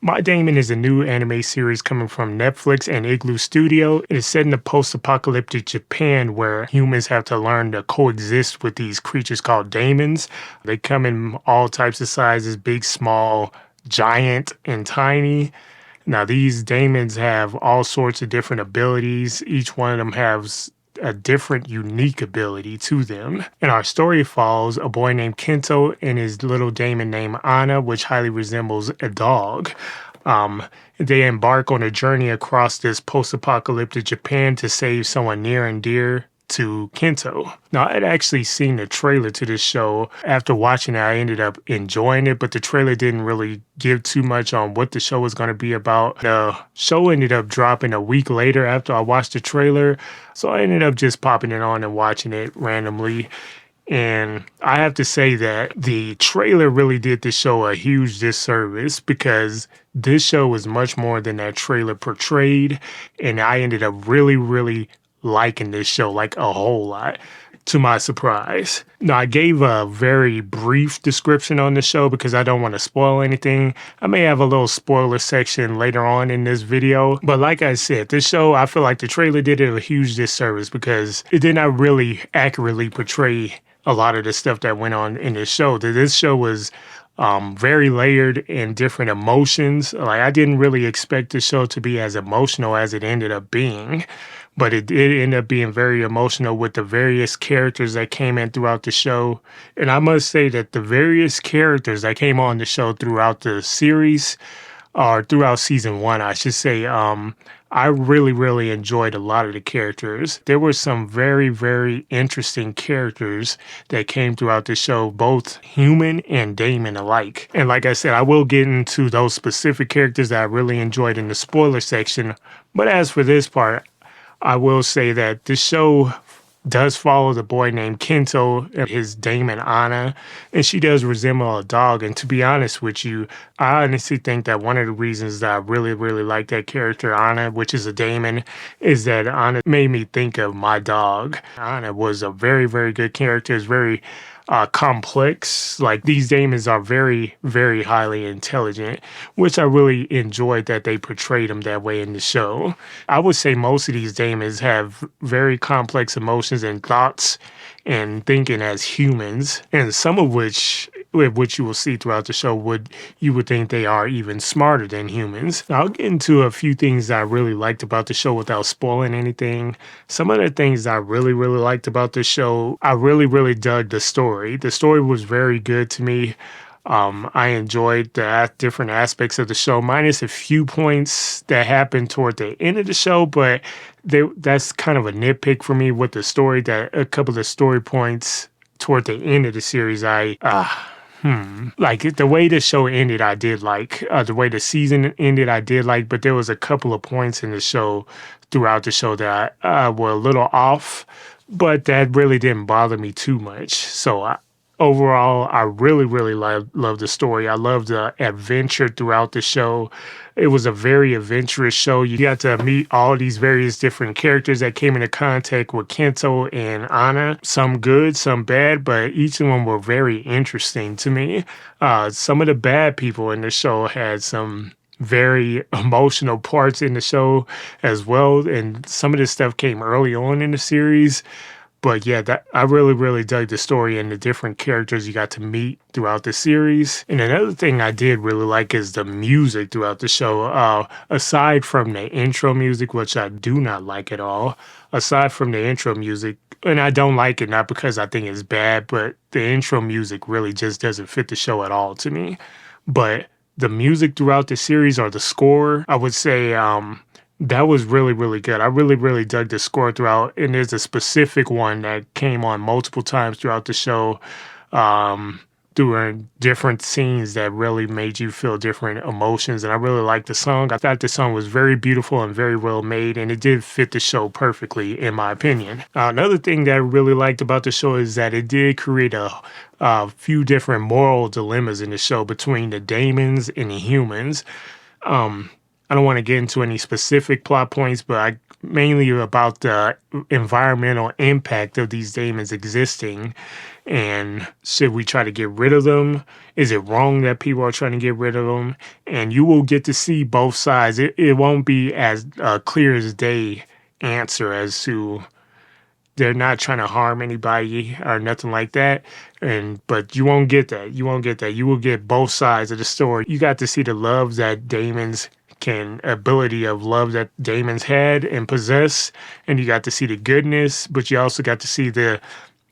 My Daemon is a new anime series coming from Netflix and Igloo Studio. It is set in a post-apocalyptic Japan where humans have to learn to coexist with these creatures called daemons. They come in all types of sizes, big, small, giant, and tiny. Now, these daemons have all sorts of different abilities. Each one of them has a different unique ability to them. And our story follows a boy named Kento and his little daemon named Anna, which highly resembles a dog. They embark on a journey across this post-apocalyptic Japan to save someone near and dear to Kento. Now, I'd actually seen the trailer to this show. After watching it, I ended up enjoying it, but the trailer didn't really give too much on what the show was going to be about. The show ended up dropping a week later after I watched the trailer, so I ended up just popping it on and watching it randomly. And I have to say that the trailer really did the show a huge disservice because this show was much more than that trailer portrayed. And I ended up really liking this show like a whole lot, to my surprise. Now, I gave a very brief description on the show because I don't want to spoil anything. I may have a little spoiler section later on in this video. But like I said, this show, I feel like the trailer did it a huge disservice because it did not really accurately portray a lot of the stuff that went on in this show. This show was very layered in different emotions. Like, I didn't really expect the show to be as emotional as it ended up being, but it did end up being very emotional with the various characters that came in throughout the show. And I must say that the various characters that came on the show throughout the series, or throughout season one, I should say, I really enjoyed a lot of the characters. There were some very interesting characters that came throughout the show, both human and daemon alike. And like I said, I will get into those specific characters that I really enjoyed in the spoiler section. But as for this part, I will say that the show does follow the boy named Kento and his daemon Anna, and she does resemble a dog. And to be honest with you, I honestly think that one of the reasons that I really like that character Anna, which is a daemon, is that Anna made me think of my dog. Anna was a very good character. It's very complex. Like, these daemons are very highly intelligent, which I really enjoyed that they portrayed them that way in the show. I would say most of these daemons have very complex emotions and thoughts and thinking as humans, and some of which you will see throughout the show you would think they are even smarter than humans. Now, I'll get into a few things that I really liked about the show without spoiling anything. Some of the things I really liked about the show, I really dug the story. The story was very good to me. I enjoyed the different aspects of the show, minus a few points that happened toward the end of the show, but that's kind of a nitpick for me with the story, that a couple of the story points toward the end of the series, like the way the show ended, I did like. The way the season ended, I did like, but there was a couple of points in the show throughout the show that were a little off, but that really didn't bother me too much. So overall, I really love the story. I love the adventure throughout the show. It was a very adventurous show. You got to meet all these various different characters that came into contact with Kento and Anna. Some good, some bad, but each of them were very interesting to me. Some of the bad people in the show had some very emotional parts in the show as well, and some of this stuff came early on in the series. But yeah, I really dug the story and the different characters you got to meet throughout the series. And another thing I did really like is the music throughout the show. Aside from the intro music, which I do not like at all, aside from the intro music, and I don't like it not because I think it's bad, but the intro music really just doesn't fit the show at all to me. But the music throughout the series, or the score, I would say, that was really good. I really dug the score throughout, and there's a specific one that came on multiple times throughout the show, during different scenes that really made you feel different emotions, and I really liked the song. I thought the song was very beautiful and very well made, and it did fit the show perfectly, in my opinion. Another thing that I really liked about the show is that it did create a few different moral dilemmas in the show between the daemons and the humans. I don't want to get into any specific plot points, but mainly about the environmental impact of these demons existing. And should we try to get rid of them? Is it wrong that people are trying to get rid of them? And you will get to see both sides. It won't be as clear as day answer as to they're not trying to harm anybody or nothing like that. But you won't get that. You won't get that. You will get both sides of the story. You got to see the love that demons ability of love that demons had and possess, and you got to see the goodness, but you also got to see the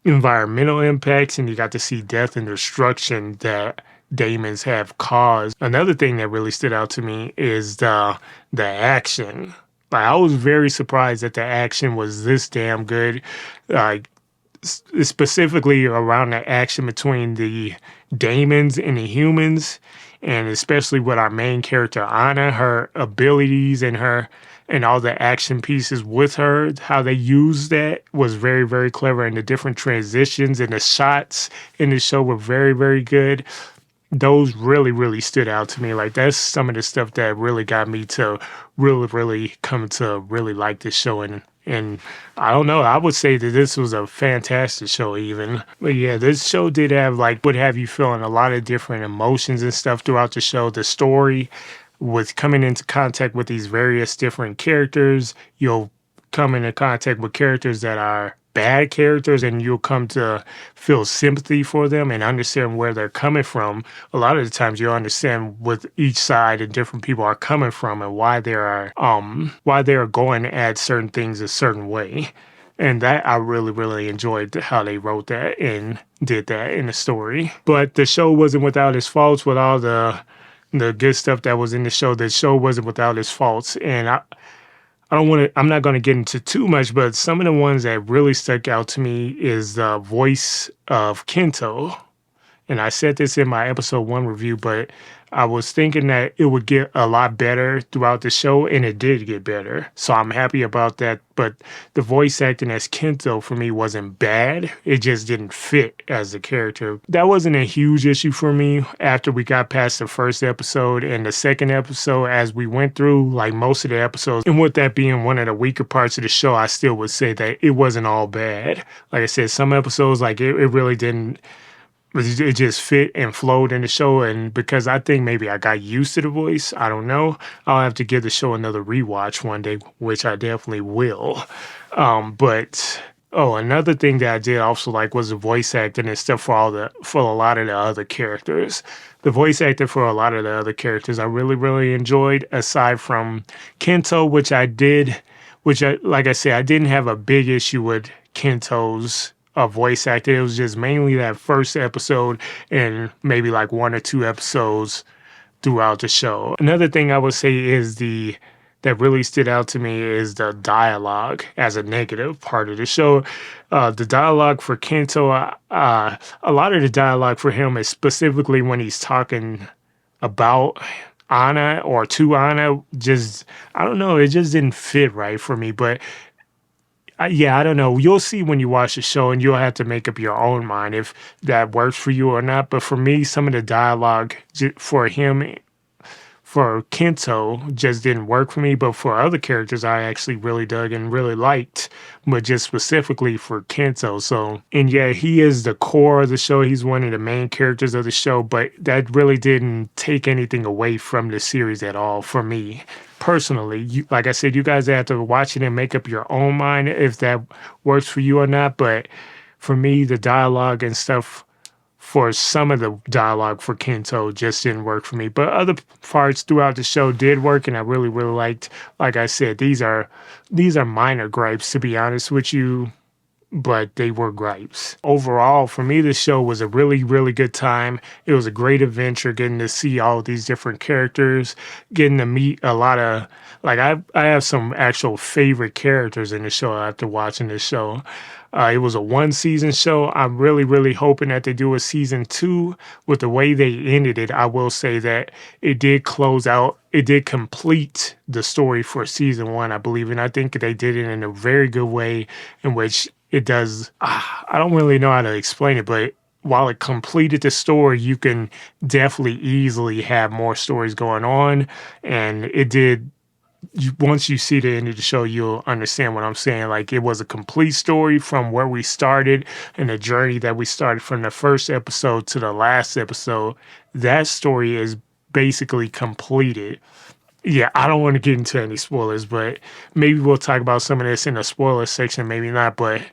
environmental impacts, and you got to see death and destruction that demons have caused. Another thing that really stood out to me is the action. Like, I was very surprised that the action was this damn good. Like, specifically around the action between the demons and the humans, and especially with our main character Anna, her abilities and all the action pieces with her, how they used that was very, very clever, and the different transitions and the shots in the show were very, very good. Those really, really stood out to me. Like, that's some of the stuff that really got me to really, really come to really like this show. And I don't know, I would say that this was a fantastic show even. But yeah, this show did have, like, would have you feeling a lot of different emotions and stuff throughout the show. The story was coming into contact with these various different characters. You'll come into contact with characters that are bad characters, and you'll come to feel sympathy for them and understand where they're coming from. A lot of the times you'll understand what each side and different people are coming from and why they are going at certain things a certain way. And that I really, really enjoyed how they wrote that and did that in the story. But the show wasn't without its faults. With all the good stuff that was in the show wasn't without its faults. And I'm not going to get into too much, but some of the ones that really stuck out to me is the voice of Kento. And I said this in my episode 1 review, but I was thinking that it would get a lot better throughout the show, and it did get better. So I'm happy about that. But the voice acting as Kento for me wasn't bad. It just didn't fit as the character. That wasn't a huge issue for me after we got past the first episode and the second episode. As we went through, like, most of the episodes, and with that being one of the weaker parts of the show, I still would say that it wasn't all bad. Like I said, some episodes, like, it really didn't. It just fit and flowed in the show, and because I think maybe I got used to the voice, I don't know. I'll have to give the show another rewatch one day, which I definitely will. Another thing that I did also like was the voice acting and stuff for a lot of the other characters. The voice acting for a lot of the other characters I really, really enjoyed, aside from Kento, like I said, I didn't have a big issue with Kento's voice acting. It was just mainly that first episode and maybe like 1 or 2 episodes throughout the show. Another thing I would say is that really stood out to me is the dialogue as a negative part of the show. The dialogue for Kento, a lot of the dialogue for him is specifically when he's talking about Anna or to Anna. Just, I don't know, it just didn't fit right for me. But I don't know. You'll see when you watch the show, and you'll have to make up your own mind if that works for you or not. But for me, some of the dialogue for Kento just didn't work for me. But for other characters, I actually really dug and really liked, but just specifically for Kento. So, and yeah, he is the core of the show. He's one of the main characters of the show, but that really didn't take anything away from the series at all for me. Personally, like I said, you guys have to watch it and make up your own mind if that works for you or not. But for me, the dialogue and stuff, for some of the dialogue for Kento just didn't work for me. But other parts throughout the show did work, and I really, really liked. Like I said, these are minor gripes, to be honest with you, but they were gripes. Overall, for me, this show was a really, really good time. It was a great adventure, getting to see all these different characters, getting to meet a lot of, like, I have some actual favorite characters in the show after watching this show. It was a 1-season show. I'm really, really hoping that they do a season 2. With the way they ended it, I will say that it did close out. It did complete the story for season 1, I believe. And I think they did it in a very good way, in which it does. I don't really know how to explain it, but while it completed the story, you can definitely easily have more stories going on. And it did once you see the end of the show, you'll understand what I'm saying. Like, it was a complete story from where we started and the journey that we started from the first episode to the last episode. That story is basically completed. Yeah, I don't want to get into any spoilers, but maybe we'll talk about some of this in the spoiler section, maybe not. But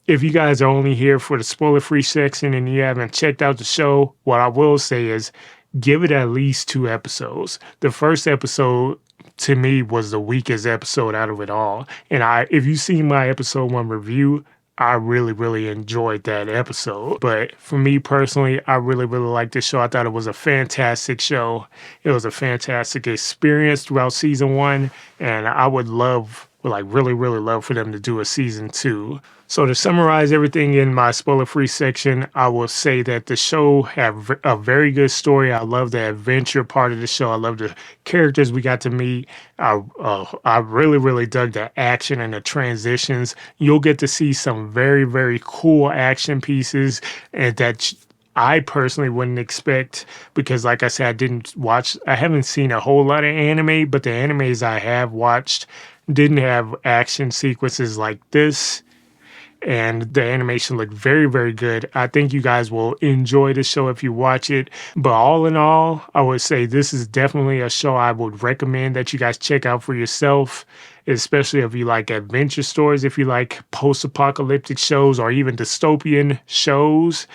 if you guys are only here for the spoiler free section and you haven't checked out the show, what I will say is give it at least 2 episodes. The first episode to me was the weakest episode out of it all. And if you see my episode 1 review, I really, really enjoyed that episode. But for me personally, I really, really liked the show. I thought it was a fantastic show. It was a fantastic experience throughout season 1. And I would love, like really, really love for them to do a season 2. So to summarize everything in my spoiler-free section, I will say that the show had a very good story. I love the adventure part of the show. I love the characters we got to meet. I really, really dug the action and the transitions. You'll get to see some very, very cool action pieces and that I personally wouldn't expect because, like I said, I haven't seen a whole lot of anime, but the animes I have watched didn't have action sequences like this. And the animation looked very, very good. I think you guys will enjoy the show if you watch it. But all in all, I would say this is definitely a show I would recommend that you guys check out for yourself, especially if you like adventure stories, if you like post-apocalyptic shows or even dystopian shows.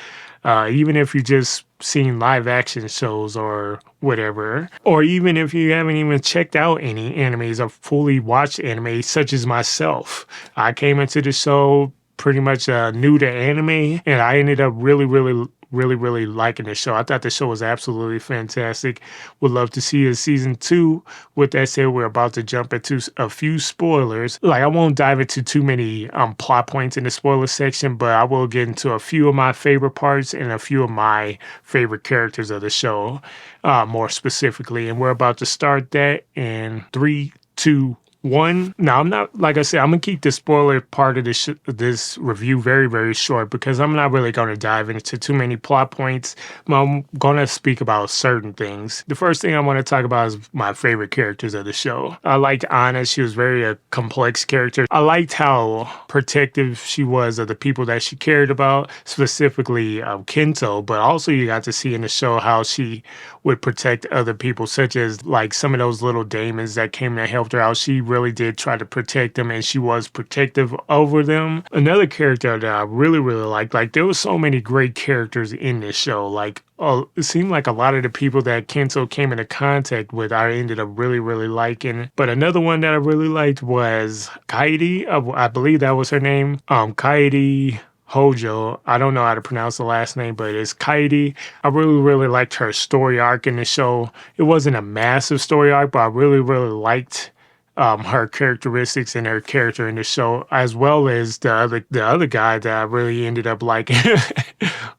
Even if you just seen live action shows or whatever, or even if you haven't even checked out any animes or fully watched anime, such as myself. I came into the show pretty much new to anime, and I ended up really, really liking the show. I thought the show was absolutely fantastic. Would love to see a season 2. With that said, we're about to jump into a few spoilers. Like, I won't dive into too many plot points in the spoiler section, but I will get into a few of my favorite parts and a few of my favorite characters of the show, more specifically. And we're about to start that in 3, 2, 1. Now, I'm not, like I said, I'm going to keep the spoiler part of this review very, very short because I'm not really going to dive into too many plot points. I'm going to speak about certain things. The first thing I want to talk about is my favorite characters of the show. I liked Anna. She was very a complex character. I liked how protective she was of the people that she cared about, specifically Kento, but also you got to see in the show how she would protect other people, such as like some of those little daemons that came and helped her out. She really did try to protect them, and she was protective over them. Another character that I really, really liked, like there were so many great characters in this show. Like, it seemed like a lot of the people that Kento came into contact with, I ended up really, really liking. But another one that I really liked was Kaidi. I believe that was her name. Kaidi Hojo. I don't know how to pronounce the last name, but it's Kaidi. I really, really liked her story arc in the show. It wasn't a massive story arc, but I really, really liked her characteristics and her character in the show, as well as the other guy that I really ended up liking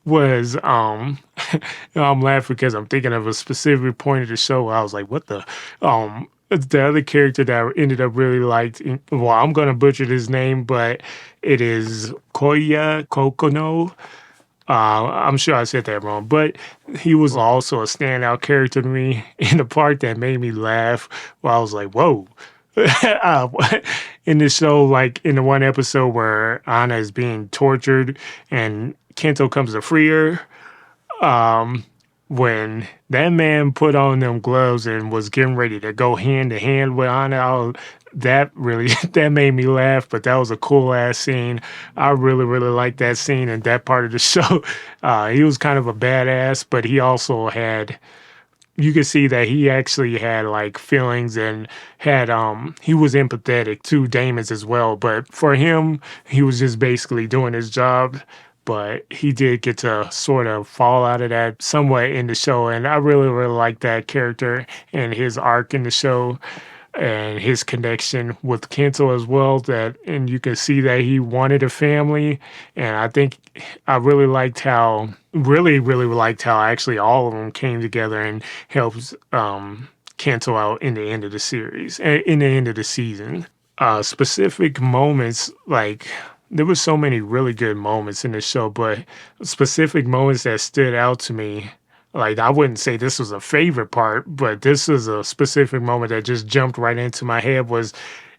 was I'm laughing because I'm thinking of a specific point of the show where I was like, what the other character that I ended up really liked, well, I'm gonna butcher his name, but it is Koya Kokono. I'm sure I said that wrong, but he was also a standout character to me in the part that made me laugh. Where I was like, whoa. In the show, like in the one episode where Anna is being tortured and Kento comes to free her, when that man put on them gloves and was getting ready to go hand to hand with Anna, that really that made me laugh. But that was a cool ass scene. I really, really liked that scene and that part of the show. He was kind of a badass, but he also had, you could see that he actually had like feelings and had he was empathetic to Damon's as well. But for him, he was just basically doing his job. But he did get to sort of fall out of that somewhat in the show. And I really, really like that character and his arc in the show and his connection with Kento as well. And you can see that he wanted a family. And I think I really liked how, really, really liked how actually all of them came together and helped Kento out in the end of the series, in the end of the season. Specific moments, like There was so many really good moments in the show, but specific moments that stood out to me. Like I wouldn't say this was a favorite part, but this was a specific moment that just jumped right into my head was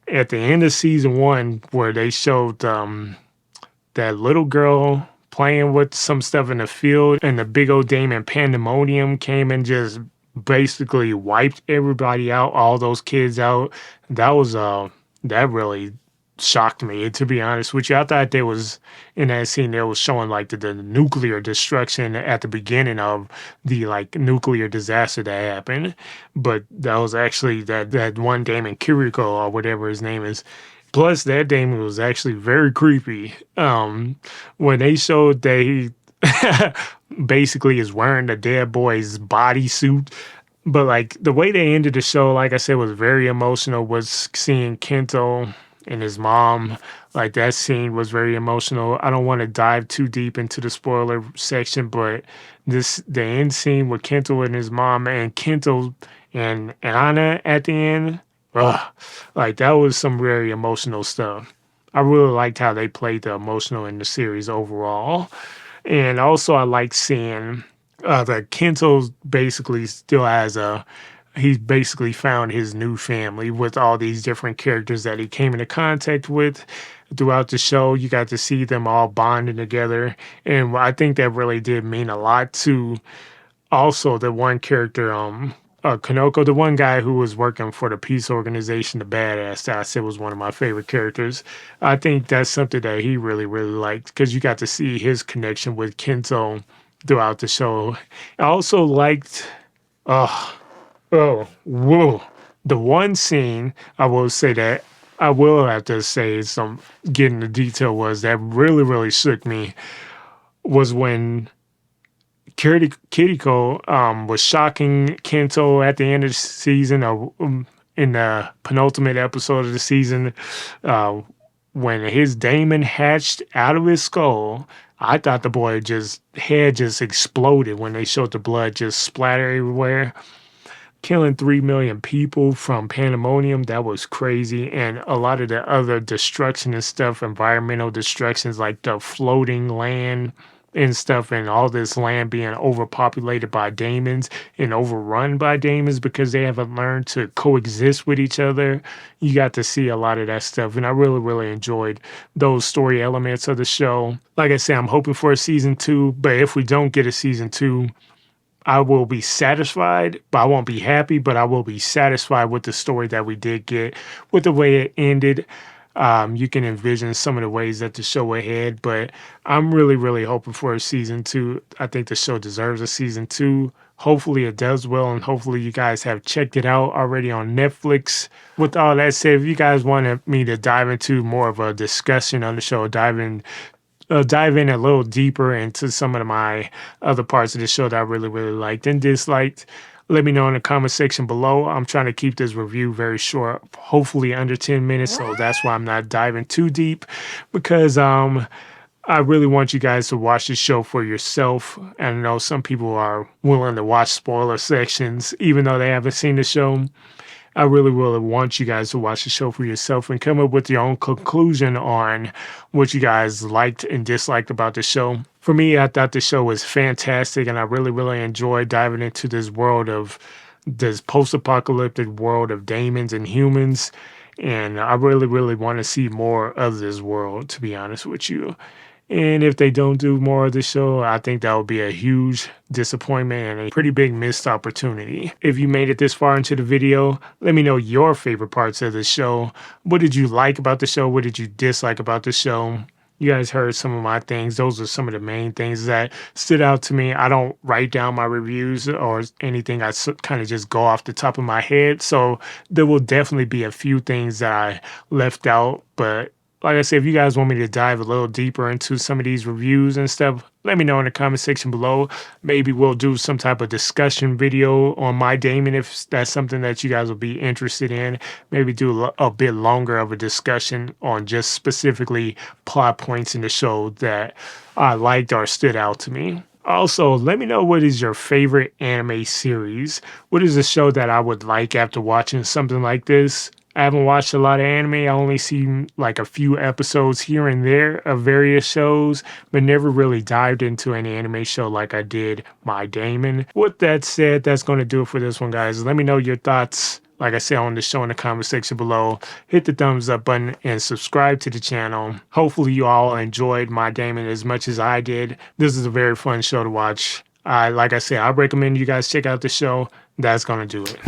at the end of season one where they showed that little girl playing with some stuff in the field, and the big old Damon pandemonium came and just basically wiped everybody out, all those kids out. That was that really shocked me, to be honest with you. I thought there was in that scene they was showing like the nuclear destruction at the beginning of the like nuclear disaster that happened. But that was actually that one Damon Kiriko or whatever his name is. Plus, that Damon was actually very creepy. When they showed that he basically is wearing the dead boy's bodysuit, but like the way they ended the show, like I said, was very emotional. Was seeing Kento and his mom, like that scene was very emotional. I don't want to dive too deep into the spoiler section, but the end scene with Kento and his mom and Kento and Anna at the end. Ugh, like that was some very emotional stuff. I really liked how they played the emotional in the series overall. And also I like seeing that Kento basically still has he's basically found his new family with all these different characters that he came into contact with throughout the show. You got to see them all bonding together. And I think that really did mean a lot to also the one character, Kanoko, the one guy who was working for the peace organization, the badass that I said was one of my favorite characters. I think that's something that he really, really liked because you got to see his connection with Kento throughout the show. I also liked, uh, oh, whoa, the one scene I will say that I will have to say some getting the detail was that really, really shook me was when Kiriko was shocking Kento at the end of the season, or in the penultimate episode of the season, uh, when his daemon hatched out of his skull. I thought the boy just head just exploded when they showed the blood just splatter everywhere, killing 3 million people from pandemonium. That was crazy, and a lot of the other destruction and stuff, environmental destructions like the floating land and stuff, and all this land being overpopulated by daemons and overrun by daemons because they haven't learned to coexist with each other. You got to see a lot of that stuff, and I really, really enjoyed those story elements of the show. Like I said, I'm hoping for a season two, but if we don't get a season two, I will be satisfied, but I won't be happy, but I will be satisfied with the story that we did get, with the way it ended. You can envision some of the ways that the show went ahead, but I'm really, really hoping for a season two. I think the show deserves a season two. Hopefully it does well, and hopefully you guys have checked it out already on Netflix. With all that said, if you guys wanted me to dive into more of a discussion on the show, dive in a little deeper into some of my other parts of the show that I really, really liked and disliked, let me know in the comment section below. I'm trying to keep this review very short, hopefully under 10 minutes. So that's why I'm not diving too deep, because I really want you guys to watch the show for yourself. And I know some people are willing to watch spoiler sections, even though they haven't seen the show. I really, really want you guys to watch the show for yourself and come up with your own conclusion on what you guys liked and disliked about the show. For me, I thought the show was fantastic, and I really, really enjoyed diving into this post-apocalyptic world of demons and humans. And I really, really want to see more of this world, to be honest with you. And if they don't do more of the show, I think that would be a huge disappointment and a pretty big missed opportunity. If you made it this far into the video, let me know your favorite parts of the show. What did you like about the show? What did you dislike about the show? You guys heard some of my things. Those are some of the main things that stood out to me. I don't write down my reviews or anything. I kind of just go off the top of my head. So there will definitely be a few things that I left out, but like I said, if you guys want me to dive a little deeper into some of these reviews and stuff, let me know in the comment section below. Maybe we'll do some type of discussion video on My Daemon if that's something that you guys will be interested in. Maybe do a bit longer of a discussion on just specifically plot points in the show that I liked or stood out to me. Also, let me know what is your favorite anime series. What is a show that I would like after watching something like this? I haven't watched a lot of anime. I only seen like a few episodes here and there of various shows, but never really dived into any anime show like I did My Daemon. With that said, that's going to do it for this one, guys. Let me know your thoughts, like I said, on the show in the comment section below. Hit the thumbs up button and subscribe to the channel. Hopefully you all enjoyed My Daemon as much as I did. This is a very fun show to watch. Like I said, I recommend you guys check out the show. That's going to do it.